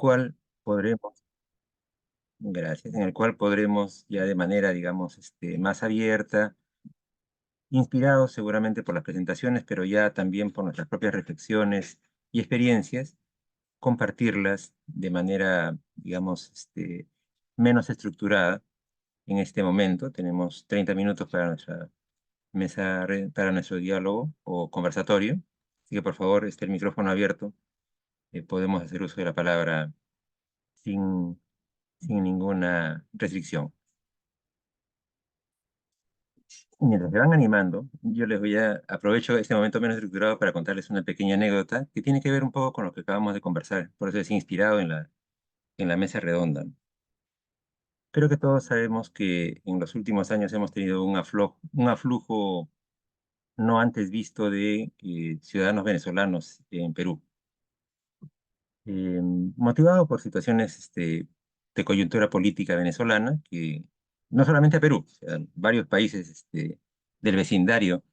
cual podremos, gracias, en el cual podremos ya de manera, digamos, más abierta, inspirados seguramente por las presentaciones, pero ya también por nuestras propias reflexiones y experiencias, compartirlas de manera, digamos, menos estructurada en este momento. Tenemos 30 minutos para nuestra para nuestro diálogo o conversatorio. Así que por favor, el micrófono abierto. Podemos hacer uso de la palabra sin, sin ninguna restricción. Mientras se van animando, yo les voy a aprovecho este momento menos estructurado para contarles una pequeña anécdota que tiene que ver un poco con lo que acabamos de conversar. Por eso es inspirado en la mesa redonda. Creo que todos sabemos que en los últimos años hemos tenido un aflujo no antes visto de ciudadanos venezolanos en Perú, motivado por situaciones de coyuntura política venezolana, que no solamente a Perú, o sea, varios países del vecindario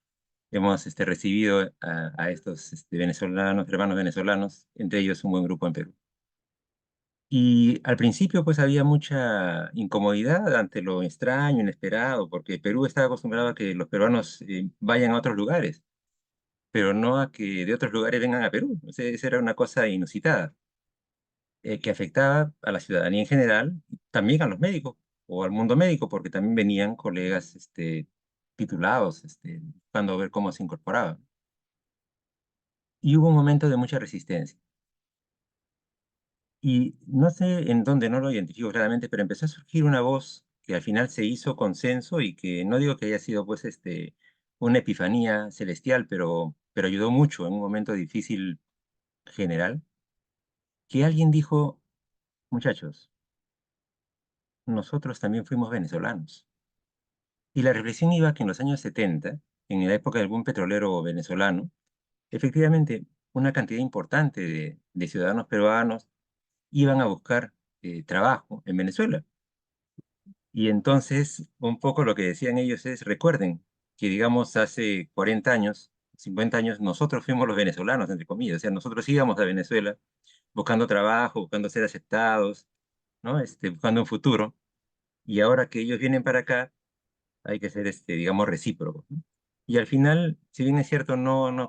hemos recibido a estos venezolanos, hermanos venezolanos, entre ellos un buen grupo en Perú. Y al principio pues había mucha incomodidad ante lo extraño, inesperado, porque Perú estaba acostumbrado a que los peruanos vayan a otros lugares, pero no a que de otros lugares vengan a Perú. O sea, esa era una cosa inusitada, que afectaba a la ciudadanía en general, y también a los médicos o al mundo médico, porque también venían colegas titulados, buscando ver cómo se incorporaban. Y hubo un momento de mucha resistencia. Y no sé en dónde, no lo identifico claramente, pero empezó a surgir una voz que al final se hizo consenso y que no digo que haya sido pues una epifanía celestial, pero ayudó mucho en un momento difícil general, que alguien dijo, muchachos, nosotros también fuimos venezolanos. Y la reflexión iba que en los años 70, en la época del boom petrolero venezolano, efectivamente una cantidad importante de ciudadanos peruanos iban a buscar trabajo en Venezuela. Y entonces, un poco lo que decían ellos es, recuerden que, digamos, hace 40 años, 50 años, nosotros fuimos los venezolanos, entre comillas, o sea, nosotros íbamos a Venezuela buscando trabajo, buscando ser aceptados, ¿no? Buscando un futuro, y ahora que ellos vienen para acá, hay que ser, digamos, recíprocos, ¿no? Y al final, si bien es cierto,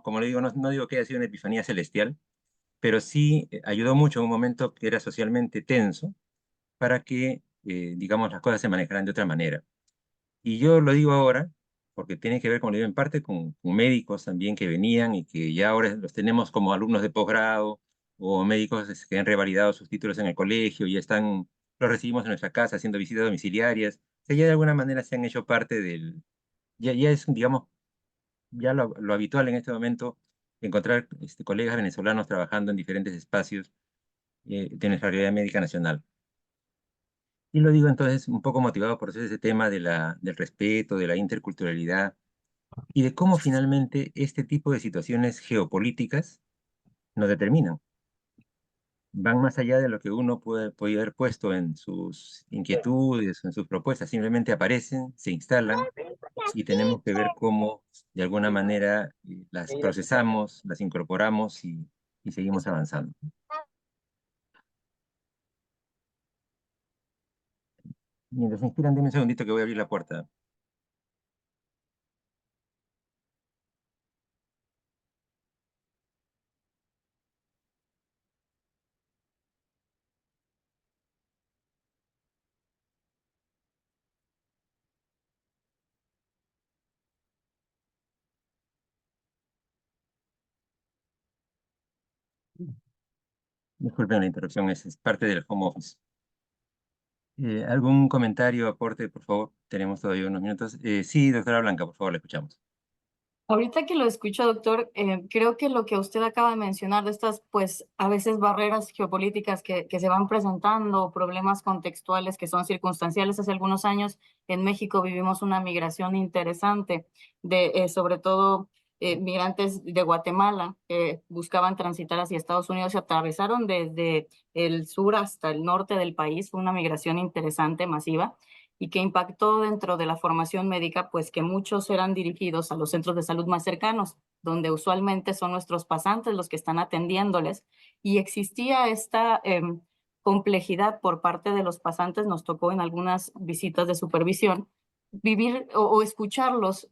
como le digo, no digo que haya sido una epifanía celestial, pero sí ayudó mucho en un momento que era socialmente tenso para que, digamos, las cosas se manejaran de otra manera. Y yo lo digo ahora, porque tiene que ver, como le digo, en parte con médicos también que venían y que ya ahora los tenemos como alumnos de posgrado o médicos que han revalidado sus títulos en el colegio y están, los recibimos en nuestra casa haciendo visitas domiciliarias. O sea, ya de alguna manera se han hecho parte ya es, digamos, ya lo habitual en este momento encontrar colegas venezolanos trabajando en diferentes espacios de nuestra realidad médica nacional. Y lo digo entonces un poco motivado por ese tema del respeto, de la interculturalidad y de cómo finalmente este tipo de situaciones geopolíticas nos determinan. Van más allá de lo que uno puede haber puesto en sus inquietudes, en sus propuestas. Simplemente aparecen, se instalan y tenemos que ver cómo de alguna manera las procesamos, las incorporamos y seguimos avanzando. Mientras se inspiran, denme un segundito que voy a abrir la puerta. Disculpen la interrupción, es parte del home office. ¿Algún comentario, aporte, por favor? Tenemos todavía unos minutos. Sí, doctora Blanca, por favor, la escuchamos. Ahorita que lo escucho, doctor, creo que lo que usted acaba de mencionar de estas, pues, a veces barreras geopolíticas que se van presentando, problemas contextuales que son circunstanciales. Hace algunos años en México vivimos una migración interesante sobre todo, migrantes de Guatemala que buscaban transitar hacia Estados Unidos, se atravesaron desde el sur hasta el norte del país. Fue una migración interesante, masiva, y que impactó dentro de la formación médica, pues que muchos eran dirigidos a los centros de salud más cercanos, donde usualmente son nuestros pasantes los que están atendiéndoles, y existía esta complejidad por parte de los pasantes. Nos tocó en algunas visitas de supervisión vivir o escucharlos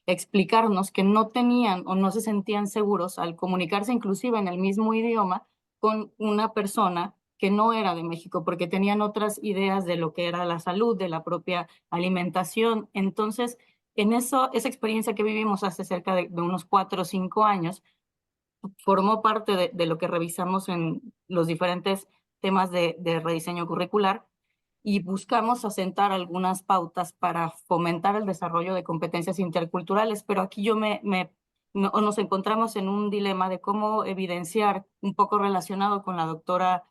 explicarnos que no tenían o no se sentían seguros al comunicarse inclusive en el mismo idioma con una persona que no era de México, porque tenían otras ideas de lo que era la salud, de la propia alimentación. Entonces, en eso, esa experiencia que vivimos hace cerca de unos 4 o 5 años, formó parte de lo que revisamos en los diferentes temas de rediseño curricular y buscamos asentar algunas pautas para fomentar el desarrollo de competencias interculturales, pero aquí nos encontramos en un dilema de cómo evidenciar, un poco relacionado con la doctora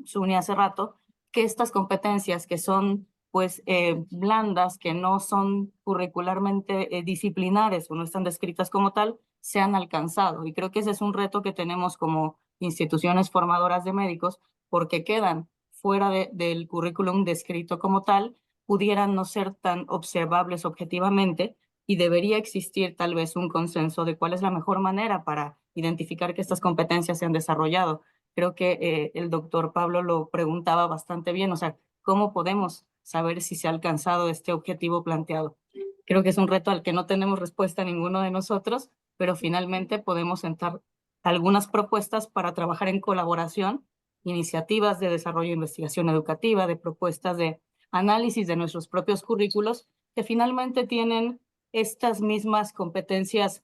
Zuni hace rato, que estas competencias que son pues blandas, que no son curricularmente disciplinares o no están descritas como tal, se han alcanzado. Y creo que ese es un reto que tenemos como instituciones formadoras de médicos, porque quedan fuera del currículum descrito como tal, pudieran no ser tan observables objetivamente y debería existir tal vez un consenso de cuál es la mejor manera para identificar que estas competencias se han desarrollado. Creo que el doctor Pablo lo preguntaba bastante bien, o sea, ¿cómo podemos saber si se ha alcanzado este objetivo planteado? Creo que es un reto al que no tenemos respuesta ninguno de nosotros, pero finalmente podemos sentar algunas propuestas para trabajar en colaboración, iniciativas de desarrollo e investigación educativa, de propuestas de análisis de nuestros propios currículos, que finalmente tienen estas mismas competencias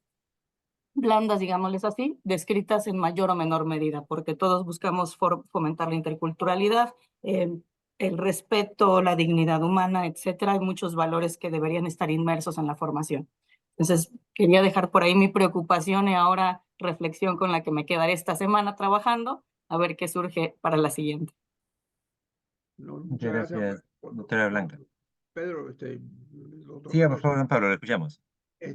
blandas, digámosles así, descritas en mayor o menor medida, porque todos buscamos fomentar la interculturalidad, el respeto, la dignidad humana, etcétera. Hay muchos valores que deberían estar inmersos en la formación. Entonces, quería dejar por ahí mi preocupación y ahora reflexión con la que me quedaré esta semana trabajando, a ver qué surge para la siguiente. No, Muchas muchas gracias gracias, doctora Blanca. Pedro, el doctor Siga, por Pablo. favor, don Pablo, lo escuchamos.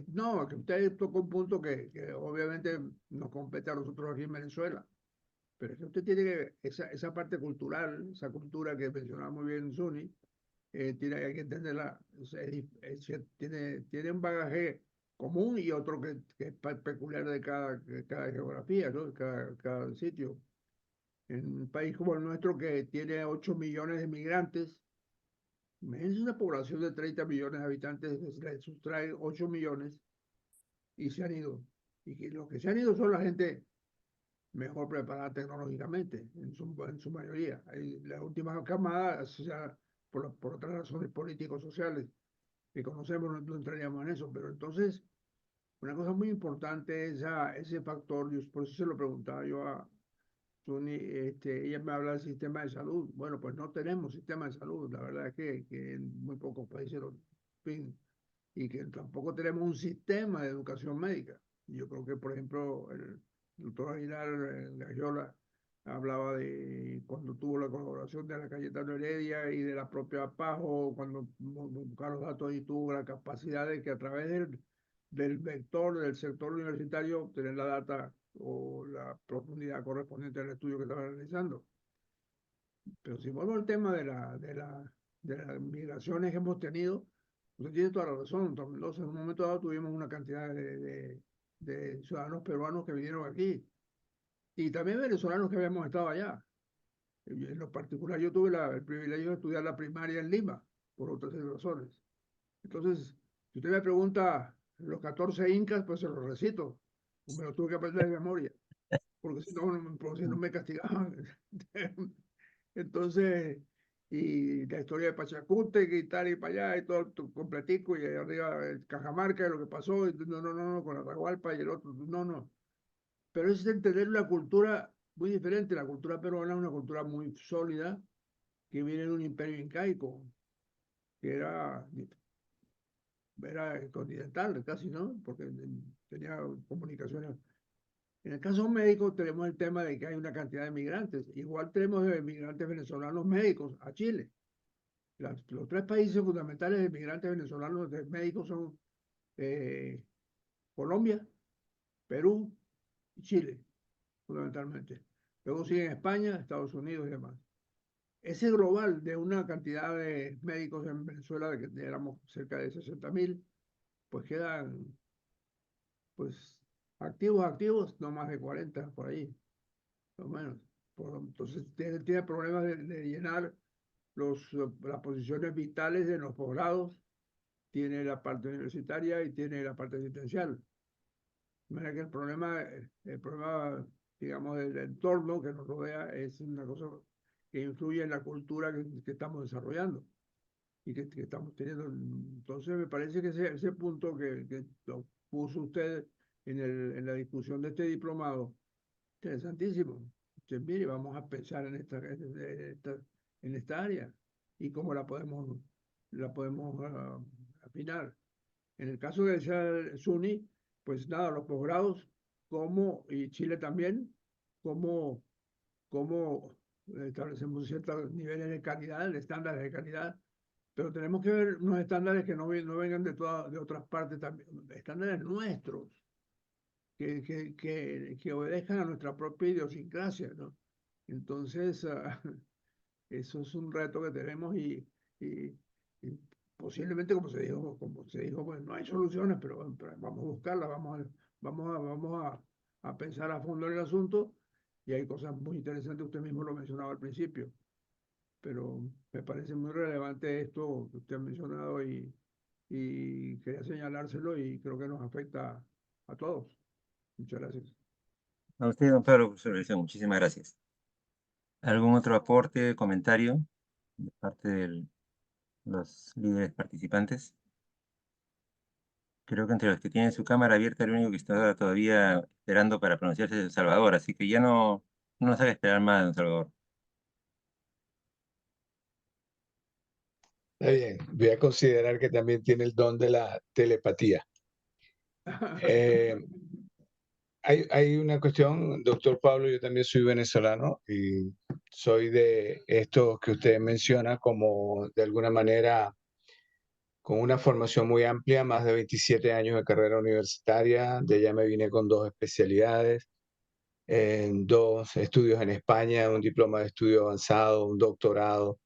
No, que usted tocó un punto que obviamente nos compete a nosotros aquí en Venezuela, pero es que usted tiene que, esa parte cultural, esa cultura que mencionaba muy bien Zuni, hay que entenderla, tiene un bagaje común y otro que es peculiar de cada geografía, ¿no? Cada sitio. En un país como el nuestro que tiene 8 millones de migrantes, imagínense una población de 30 millones de habitantes, le sustrae 8 millones y se han ido. Y que los que se han ido son la gente mejor preparada tecnológicamente, en su mayoría. Las últimas camadas, o sea, por otras razones políticos sociales que conocemos, no entraríamos en eso. Pero entonces, una cosa muy importante es ese factor, por eso se lo preguntaba yo a Suni, ella me habla del sistema de salud. Bueno, pues no tenemos sistema de salud. La verdad es que en muy pocos países lo fin, y que tampoco tenemos un sistema de educación médica. Yo creo que, por ejemplo, el doctor Aguilar Gagiola hablaba de cuando tuvo la colaboración de la Cayetano Heredia y de la propia Pajo, cuando buscaron los datos y tuvo la capacidad de que a través del vector del sector universitario tener la data o la profundidad correspondiente al estudio que estaba realizando. Pero si vuelvo al tema de las migraciones que hemos tenido, usted tiene toda la razón. Entonces, en un momento dado tuvimos una cantidad de ciudadanos peruanos que vinieron aquí y también venezolanos que habíamos estado allá. En lo particular, yo tuve el privilegio de estudiar la primaria en Lima, por otras razones. Entonces, si usted me pregunta los 14 incas, pues se los recito. Me los tuve que aprender de memoria, porque si no me castigaban. Entonces, y la historia de Pachacútec y tal y para allá, y todo completico, y ahí arriba el Cajamarca, y lo que pasó, y no, con Atahualpa y el otro, no. Pero es entender una cultura muy diferente. La cultura peruana es una cultura muy sólida que viene de un imperio incaico, que era continental casi, ¿no? Porque tenía comunicaciones. En el caso médico tenemos el tema de que hay una cantidad de migrantes. Igual tenemos de migrantes venezolanos médicos a Chile. Los tres países fundamentales de migrantes venezolanos médicos son eh, Colombia, Perú y Chile, fundamentalmente. Luego siguen España, Estados Unidos y demás. Ese global de una cantidad de médicos en Venezuela, de que éramos cerca de 60.000, pues quedan pues activos, no más de 40 por ahí, más o menos. Entonces tiene problemas de llenar las posiciones vitales en los posgrados, tiene la parte universitaria y tiene la parte asistencial. De manera que el problema, digamos, del entorno que nos rodea es una cosa que influye en la cultura que estamos desarrollando y que estamos teniendo. Entonces, me parece que ese punto que lo puso usted en la discusión de este diplomado, interesantísimo. Entonces, mire, vamos a pensar en esta área y cómo la podemos afinar. En el caso de ser SUNY, pues nada, los posgrados, y Chile también, cómo establecemos ciertos niveles de calidad, estándares de calidad, pero tenemos que ver unos estándares que no vengan de otras partes también, estándares nuestros, que obedezcan a nuestra propia idiosincrasia, ¿no? Entonces, eso es un reto que tenemos y posiblemente, como se dijo, pues no hay soluciones, pero vamos a buscarlas, vamos a pensar a fondo en el asunto y hay cosas muy interesantes, usted mismo lo mencionaba al principio, pero me parece muy relevante esto que usted ha mencionado y quería señalárselo y creo que nos afecta a todos. Muchas gracias. A usted, don Pablo, por su reflexión. Muchísimas gracias. ¿Algún otro aporte, comentario de parte de los líderes participantes? Creo que entre los que tienen su cámara abierta, el único que está todavía esperando para pronunciarse es El Salvador, así que ya no nos haga esperar más, don Salvador. Está bien, voy a considerar que también tiene el don de la telepatía. Eh, hay una cuestión, doctor Pablo, yo también soy venezolano y soy de estos que usted menciona como de alguna manera con una formación muy amplia, más de 27 años de carrera universitaria, de allá me vine con 2 especialidades, en 2 estudios en España, un diploma de estudio avanzado, un doctorado.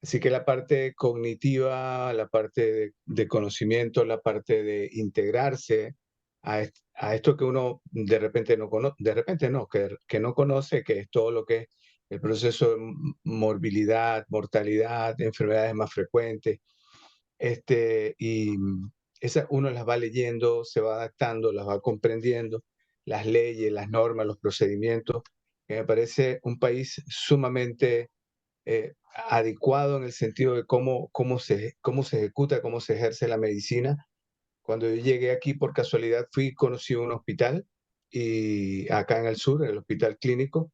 Así que la parte cognitiva, la parte de conocimiento, la parte de integrarse a esto que uno de repente no conoce, de repente no, que no conoce, que es todo lo que es el proceso de morbilidad, mortalidad, enfermedades más frecuentes, y esas uno las va leyendo, se va adaptando, las va comprendiendo, las leyes, las normas, los procedimientos, que me parece un país sumamente adecuado en el sentido de cómo se ejecuta, cómo se ejerce la medicina. Cuando yo llegué aquí, por casualidad, conocí un hospital y acá en el sur, el hospital clínico,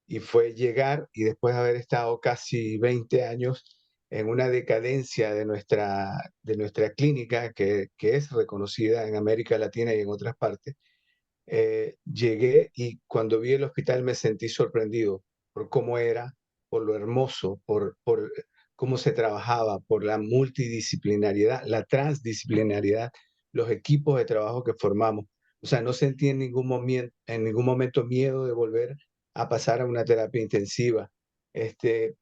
y fue llegar y después de haber estado casi 20 años en una decadencia de nuestra clínica, que es reconocida en América Latina y en otras partes, llegué y cuando vi el hospital me sentí sorprendido por cómo era, por lo hermoso, por cómo se trabajaba, por la multidisciplinariedad, la transdisciplinariedad, los equipos de trabajo que formamos. O sea, no sentí en ningún momento miedo de volver a pasar a una terapia intensiva. Este,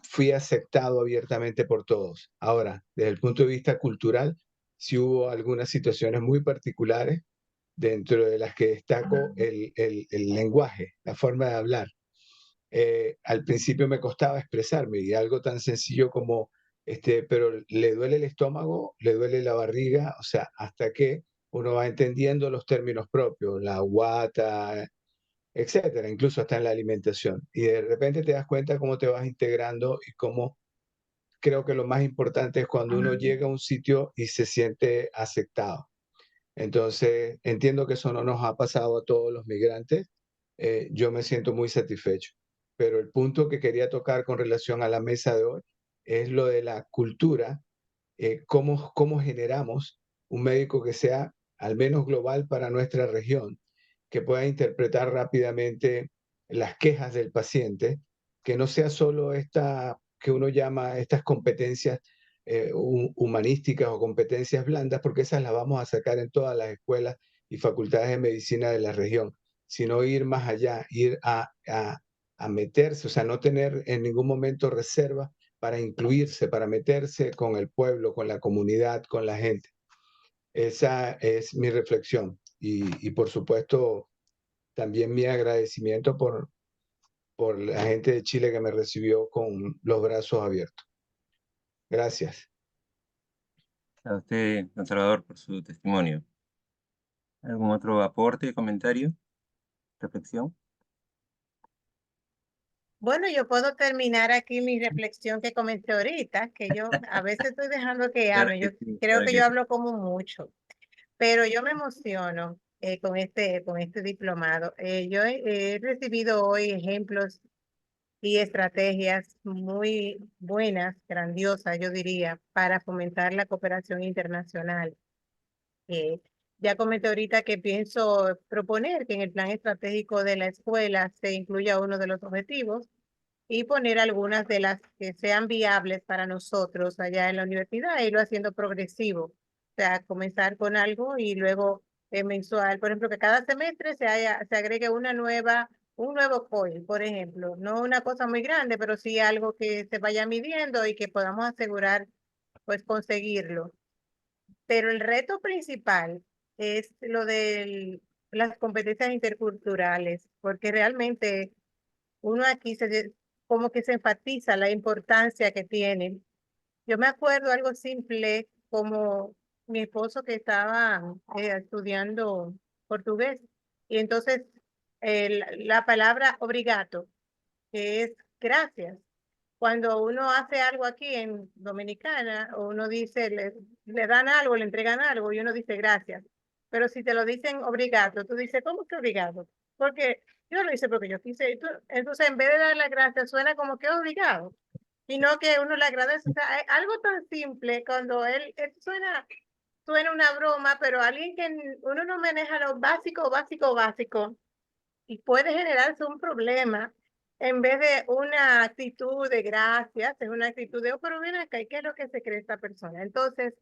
Fui aceptado abiertamente por todos. Ahora, desde el punto de vista cultural, sí hubo algunas situaciones muy particulares dentro de las que destaco el lenguaje, la forma de hablar. Al principio me costaba expresarme y algo tan sencillo como, pero le duele el estómago, le duele la barriga, o sea, hasta que uno va entendiendo los términos propios, la guata, etcétera, incluso hasta en la alimentación. Y de repente te das cuenta cómo te vas integrando y cómo creo que lo más importante es cuando uno llega a un sitio y se siente aceptado. Entonces, entiendo que eso no nos ha pasado a todos los migrantes. Yo me siento muy satisfecho. Pero el punto que quería tocar con relación a la mesa de hoy es lo de la cultura, cómo generamos un médico que sea al menos global para nuestra región, que pueda interpretar rápidamente las quejas del paciente, que no sea solo esta que uno llama estas competencias humanísticas o competencias blandas, porque esas las vamos a sacar en todas las escuelas y facultades de medicina de la región, sino ir más allá, ir a meterse, o sea, no tener en ningún momento reserva para incluirse, para meterse con el pueblo, con la comunidad, con la gente. Esa es mi reflexión y por supuesto también mi agradecimiento por la gente de Chile que me recibió con los brazos abiertos. Gracias. A usted, don Salvador, por su testimonio. ¿Algún otro aporte, comentario, reflexión? Bueno, yo puedo terminar aquí mi reflexión que comenté ahorita, que yo a veces estoy dejando que Claro hablen. que Yo sí, creo claro que que yo sí. hablo como mucho, pero yo me emociono con este diplomado. Yo he recibido hoy ejemplos y estrategias muy buenas, grandiosas, yo diría, para fomentar la cooperación internacional. Eh, ya comenté ahorita que pienso proponer que en el plan estratégico de la escuela se incluya uno de los objetivos y poner algunas de las que sean viables para nosotros allá en la universidad e irlo haciendo progresivo. O sea, comenzar con algo y luego mensual. Por ejemplo, que cada semestre se agregue un nuevo COIL, por ejemplo. No una cosa muy grande, pero sí algo que se vaya midiendo y que podamos asegurar, pues, conseguirlo. Pero el reto principal es lo de las competencias interculturales, porque realmente uno aquí como que se enfatiza la importancia que tienen. Yo me acuerdo algo simple como mi esposo que estaba estudiando portugués y entonces la palabra obrigado, que es gracias. Cuando uno hace algo aquí en Dominicana, o uno dice, le dan algo, le entregan algo y uno dice gracias. Pero si te lo dicen obrigado, tú dices, ¿cómo que obrigado? Porque yo lo hice porque yo quise. Entonces, en vez de dar las gracias, suena como que obligado. Y no que uno le agradece. O sea, algo tan simple cuando él suena una broma, pero alguien que uno no maneja lo básico, y puede generarse un problema en vez de una actitud de gracias, es una actitud de, oh, pero ven acá, ¿y qué es lo que se cree esta persona? Entonces,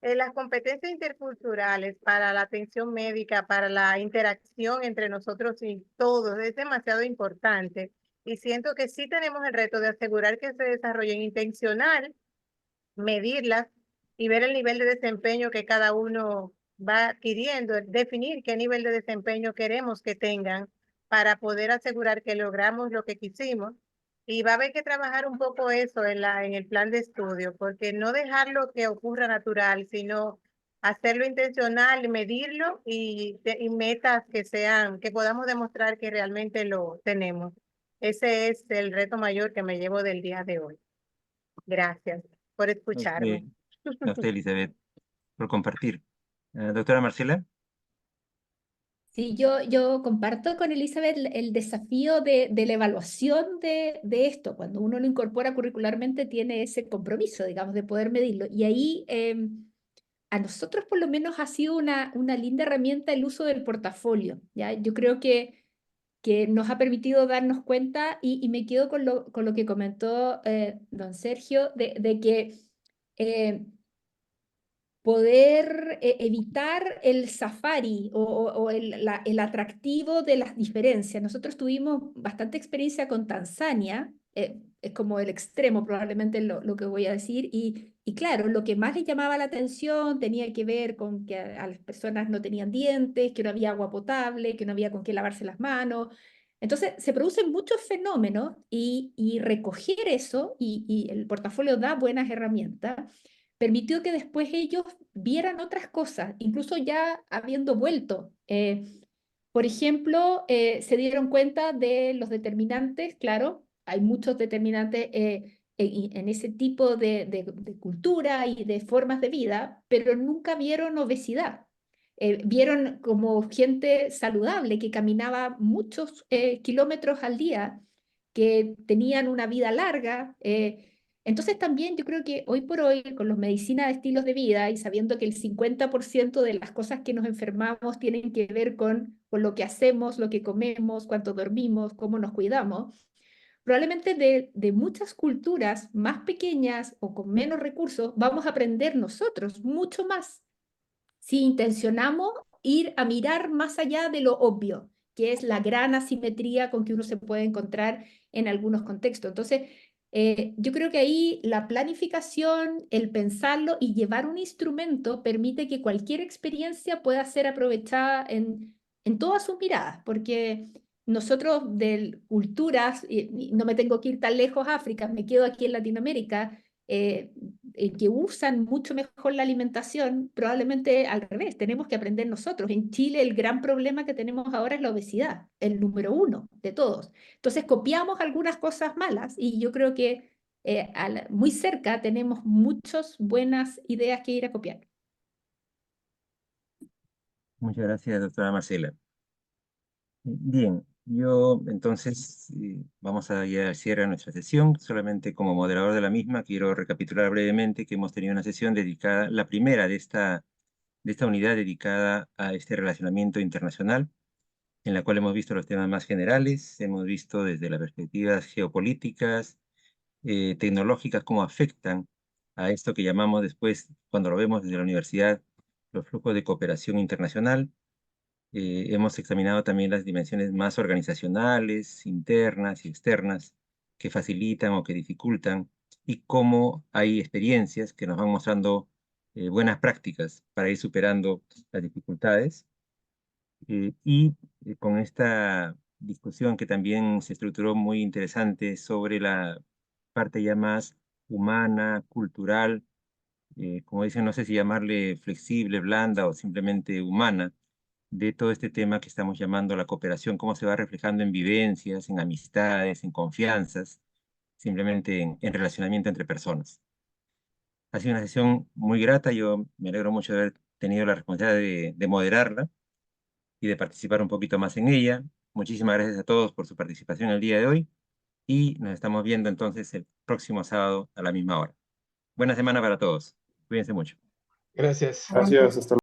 las competencias interculturales para la atención médica, para la interacción entre nosotros y todos, es demasiado importante. Y siento que sí tenemos el reto de asegurar que se desarrollen intencional, medirlas y ver el nivel de desempeño que cada uno va adquiriendo, definir qué nivel de desempeño queremos que tengan para poder asegurar que logramos lo que quisimos. Y va a haber que trabajar un poco eso en el plan de estudio, porque no dejarlo que ocurra natural, sino hacerlo intencional, medirlo y metas que podamos demostrar que realmente lo tenemos. Ese es el reto mayor que me llevo del día de hoy. Gracias por A usted, escucharme. a usted, Elizabeth, por compartir. Doctora Marcela. Sí, yo comparto con Elizabeth el desafío de la evaluación de esto. Cuando uno lo incorpora curricularmente, tiene ese compromiso, digamos, de poder medirlo. Y ahí a nosotros por lo menos ha sido una linda herramienta el uso del portafolio, ¿ya? Yo creo que nos ha permitido darnos cuenta y me quedo con lo que comentó don Sergio, de que poder evitar el safari o el atractivo de las diferencias. Nosotros tuvimos bastante experiencia con Tanzania, es como el extremo probablemente lo que voy a decir, y claro, lo que más les llamaba la atención tenía que ver con que a las personas no tenían dientes, que no había agua potable, que no había con qué lavarse las manos. Entonces, se producen muchos fenómenos y recoger eso, y el portafolio da buenas herramientas, permitió que después ellos vieran otras cosas, incluso ya habiendo vuelto. Por ejemplo, se dieron cuenta de los determinantes, claro, hay muchos determinantes en ese tipo de cultura y de formas de vida, pero nunca vieron obesidad. Vieron como gente saludable que caminaba muchos kilómetros al día, que tenían una vida larga. Entonces también yo creo que hoy por hoy, con los medicinas de estilos de vida y sabiendo que el 50% de las cosas que nos enfermamos tienen que ver con lo que hacemos, lo que comemos, cuánto dormimos, cómo nos cuidamos, probablemente de muchas culturas más pequeñas o con menos recursos vamos a aprender nosotros mucho más si intencionamos ir a mirar más allá de lo obvio, que es la gran asimetría con que uno se puede encontrar en algunos contextos. Entonces, yo creo que ahí la planificación, el pensarlo y llevar un instrumento permite que cualquier experiencia pueda ser aprovechada en todas sus miradas, porque nosotros de culturas, y no me tengo que ir tan lejos a África, me quedo aquí en Latinoamérica, que usan mucho mejor la alimentación, probablemente al revés, tenemos que aprender nosotros. En Chile el gran problema que tenemos ahora es la obesidad, el número 1 de todos. Entonces copiamos algunas cosas malas y yo creo que muy cerca tenemos muchas buenas ideas que ir a copiar. Muchas gracias, doctora Marcela. Bien, yo entonces vamos a ir al cierre de nuestra sesión. Solamente como moderador de la misma quiero recapitular brevemente que hemos tenido una sesión dedicada, la primera de esta unidad dedicada a este relacionamiento internacional, en la cual hemos visto los temas más generales, hemos visto desde las perspectivas geopolíticas, tecnológicas, cómo afectan a esto que llamamos después, cuando lo vemos desde la universidad, los flujos de cooperación internacional. Hemos examinado también las dimensiones más organizacionales, internas y externas, que facilitan o que dificultan, y cómo hay experiencias que nos van mostrando buenas prácticas para ir superando las dificultades. Con esta discusión que también se estructuró muy interesante sobre la parte ya más humana, cultural, como dicen, no sé si llamarle flexible, blanda o simplemente humana, de todo este tema que estamos llamando la cooperación, cómo se va reflejando en vivencias, en amistades, en confianzas, simplemente en relacionamiento entre personas. Ha sido una sesión muy grata, yo me alegro mucho de haber tenido la responsabilidad de moderarla y de participar un poquito más en ella. Muchísimas gracias a todos por su participación el día de hoy y nos estamos viendo entonces el próximo sábado a la misma hora. Buena semana para todos. Cuídense mucho. Gracias. Gracias, hasta luego.